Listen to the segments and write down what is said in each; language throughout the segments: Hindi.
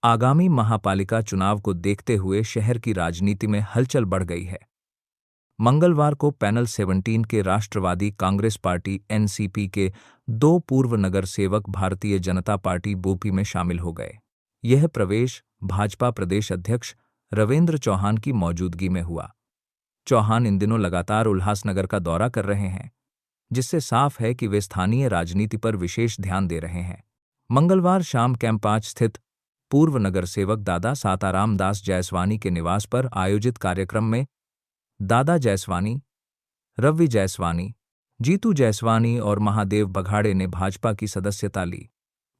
आगामी महापालिका चुनाव को देखते हुए शहर की राजनीति में हलचल बढ़ गई है। मंगलवार को पैनल 17 के राष्ट्रवादी कांग्रेस पार्टी एनसीपी के 2 पूर्व नगर सेवक भारतीय जनता पार्टी बोपी में शामिल हो गए। यह प्रवेश भाजपा प्रदेश अध्यक्ष रविंद्र चौहान की मौजूदगी में हुआ। चौहान इन दिनों लगातार उल्लासनगर का दौरा कर रहे हैं, जिससे साफ है कि वे स्थानीय राजनीति पर विशेष ध्यान दे रहे हैं। मंगलवार शाम कैंप 5 स्थित पूर्व नगर सेवक दादा साताराम दास जायसवानी के निवास पर आयोजित कार्यक्रम में दादा जायसवानी, रवि जायसवानी, जीतू जायसवानी और महादेव बघाड़े ने भाजपा की सदस्यता ली।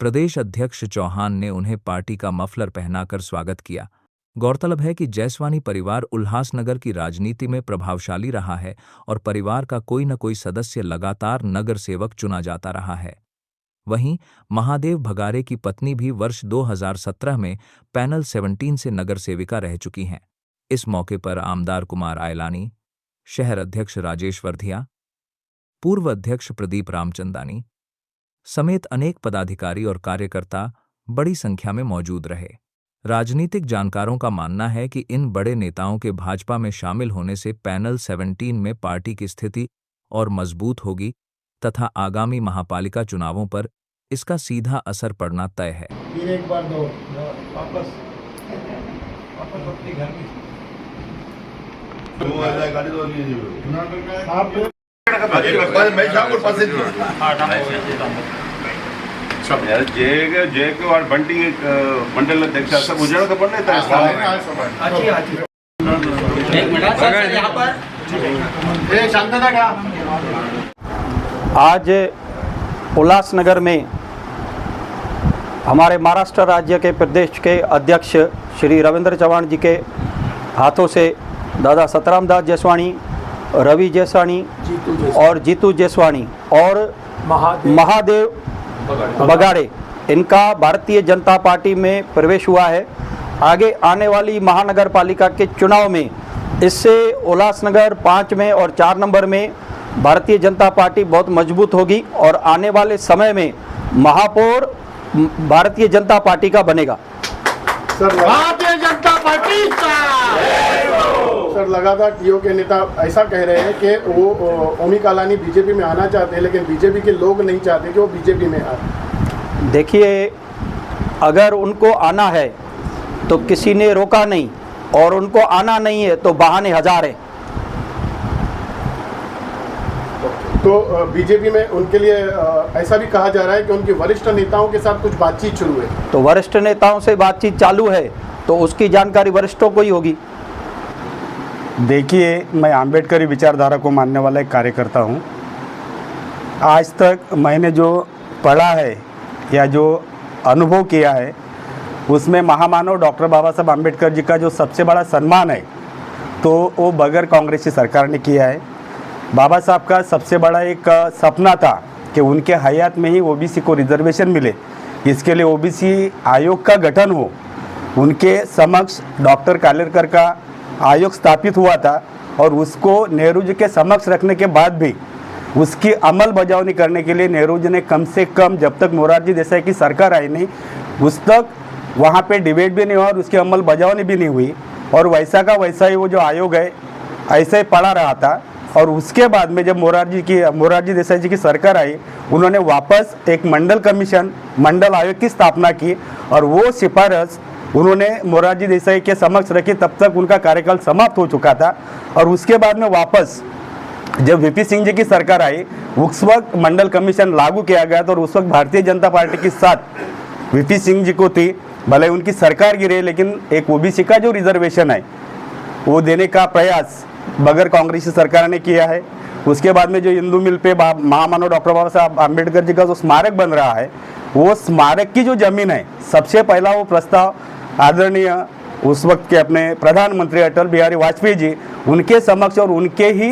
प्रदेश अध्यक्ष चौहान ने उन्हें पार्टी का मफलर पहनाकर स्वागत किया। गौरतलब है कि जायसवानी परिवार उल्लासनगर की राजनीति में प्रभावशाली रहा है और परिवार का कोई न कोई सदस्य लगातार नगर सेवक चुना जाता रहा है। वहीं महादेव भगारे की पत्नी भी वर्ष 2017 में पैनल 17 से नगर सेविका रह चुकी हैं। इस मौके पर आमदार कुमार आयलानी, शहर अध्यक्ष राजेश वर्धिया, पूर्व अध्यक्ष प्रदीप रामचंदानी समेत अनेक पदाधिकारी और कार्यकर्ता बड़ी संख्या में मौजूद रहे। राजनीतिक जानकारों का मानना है कि इन बड़े नेताओं के भाजपा में शामिल होने से पैनल 17 में पार्टी की स्थिति और मजबूत होगी तथा आगामी महापालिका चुनावों पर इसका सीधा असर पड़ना तय है। फिर एक बार दो वापस अपने घर में गाड़ी दो मैं शाम सब यार जे के और बंटी मंडल अध्यक्ष सब उजड़ा तो पड़ने था। एक मिनट सर यहाँ पर शांतता क्या। आज उल्लासनगर में हमारे महाराष्ट्र राज्य के प्रदेश के अध्यक्ष श्री रविंद्र चौहान जी के हाथों से दादा सतराम दास जायसवानी, रवि जायसवानी और जीतू जायसवानी और महादेव बघाड़े इनका भारतीय जनता पार्टी में प्रवेश हुआ है। आगे आने वाली महानगर पालिका के चुनाव में इससे उल्लासनगर 5 में और 4 नंबर में भारतीय जनता पार्टी बहुत मजबूत होगी और आने वाले समय में महापौर भारतीय जनता पार्टी का बनेगा। भारतीय जनता पार्टी सर लगातार टीओ के नेता ऐसा कह रहे हैं कि वो ओमी कालानी बीजेपी में आना चाहते हैं, लेकिन बीजेपी के लोग नहीं चाहते कि वो बीजेपी में आए। देखिए, अगर उनको आना है तो किसी ने रोका नहीं और उनको आना नहीं है तो बहाने हजार हैं। तो बीजेपी में उनके लिए ऐसा भी कहा जा रहा है कि उनके वरिष्ठ नेताओं के साथ कुछ बातचीत शुरू है। तो वरिष्ठ नेताओं से बातचीत चालू है तो उसकी जानकारी वरिष्ठों को ही होगी। देखिए, मैं आम्बेडकरी विचारधारा को मानने वाला एक कार्यकर्ता हूँ। आज तक मैंने जो पढ़ा है या जो अनुभव किया है उसमें महामानव डॉक्टर बाबा साहब आम्बेडकर जी का जो सबसे बड़ा सम्मान है तो वो बगैर कांग्रेस की सरकार ने किया है। बाबा साहब का सबसे बड़ा एक सपना था कि उनके हयात में ही ओबीसी को रिजर्वेशन मिले। इसके लिए ओबीसी आयोग का गठन हो। उनके समक्ष डॉक्टर कालेलकर का आयोग स्थापित हुआ था और उसको नेहरू जी के समक्ष रखने के बाद भी उसकी अमल बजावनी करने के लिए नेहरू जी ने कम से कम जब तक मोरारजी देसाई की सरकार आई नहीं उस तक वहाँ पे डिबेट भी नहीं हुआ और उसकी अमल बजावनी भी नहीं हुई और वैसा का वैसा ही वो जो आयोग है ऐसे ही पड़ा रहा था। और उसके बाद में जब मोरारजी देसाई जी की सरकार आई उन्होंने वापस एक मंडल आयोग की स्थापना की और वो सिफारिश उन्होंने मोरारजी देसाई के समक्ष रखी। तब तक उनका कार्यकाल समाप्त हो चुका था और उसके बाद में वापस जब वीपी सिंह जी की सरकार आई उस वक्त मंडल कमीशन लागू किया गया था और उस वक्त भारतीय जनता पार्टी के साथ वीपी सिंह जी को थी। भले उनकी सरकार गिरे लेकिन एक ओबीसी का जो रिजर्वेशन है वो देने का प्रयास बगैर कांग्रेस सरकार ने किया है। उसके बाद में जो हिंदू मिल पे महामानव डॉक्टर बाबा साहब आम्बेडकर जी का जो स्मारक बन रहा है वो स्मारक की जो जमीन है सबसे पहला वो प्रस्ताव आदरणीय उस वक्त के अपने प्रधानमंत्री अटल बिहारी वाजपेयी जी उनके समक्ष और उनके ही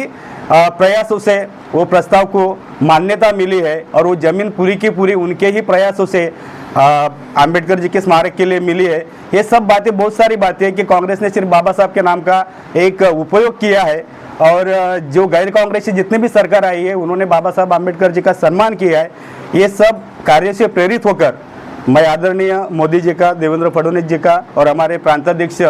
प्रयासों से वो प्रस्ताव को मान्यता मिली है और वो जमीन पूरी की पूरी उनके ही प्रयासों से आम्बेडकर जी के स्मारक के लिए मिली है। ये सब बातें बहुत सारी बातें हैं कि कांग्रेस ने सिर्फ बाबा साहब के नाम का एक उपयोग किया है और जो गैर कांग्रेसी जितनी भी सरकार आई है उन्होंने बाबा साहब आम्बेडकर जी का सम्मान किया है। ये सब कार्य से प्रेरित होकर मैं आदरणीय मोदी जी का, देवेंद्र फडणवीस जी का और हमारे प्रांताध्यक्ष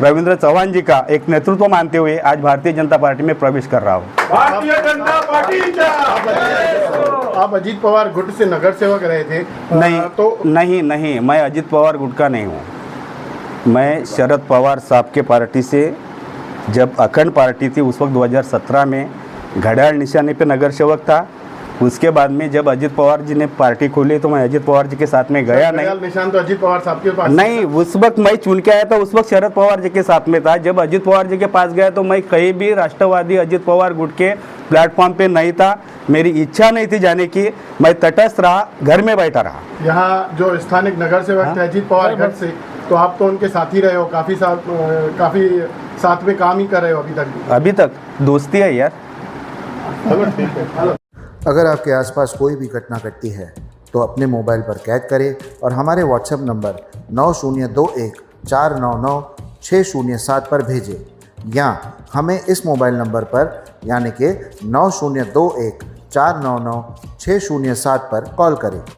रविंद्र चौहान जी का एक नेतृत्व मानते हुए आज भारतीय जनता पार्टी में प्रवेश कर रहा हूँ। भारतीय जनता पार्टी आप अजीत पवार गुट से नगर सेवक रहे थे। नहीं तो नहीं, मैं अजीत पवार गुट का नहीं हूँ। मैं शरद पवार साहब के पार्टी से, जब अखंड पार्टी थी उस वक्त 2017 में घड़ियाल निशाने पे नगर सेवक था। उसके बाद में जब अजीत पवार जी ने पार्टी खोली तो मैं अजीत पवार जी के साथ में गया नहीं। निशान तो अजीत पवार साहब के पास नहीं, उस वक्त मैं चुन के आया था, उस वक्त शरद पवार जी के साथ में था। जब अजीत पवार जी के पास गया तो मैं कहीं भी राष्ट्रवादी अजीत पवार गुट के प्लेटफॉर्म पे नहीं था। मेरी इच्छा नहीं थी जाने की, मैं तटस्थ रहा, घर में बैठा रहा। यहाँ जो स्थानिक नगर सेवक थे अजीत पवार गढ़ से, तो आप तो उनके साथी रहे हो, काफी साथ में काम ही कर रहे हो अभी तक दोस्ती है यार। अगर आपके आसपास कोई भी घटना घटती है तो अपने मोबाइल पर कैद करें और हमारे व्हाट्सएप नंबर 9021499607 पर भेजें, या हमें इस मोबाइल नंबर पर यानी कि 9021499607 पर कॉल करें।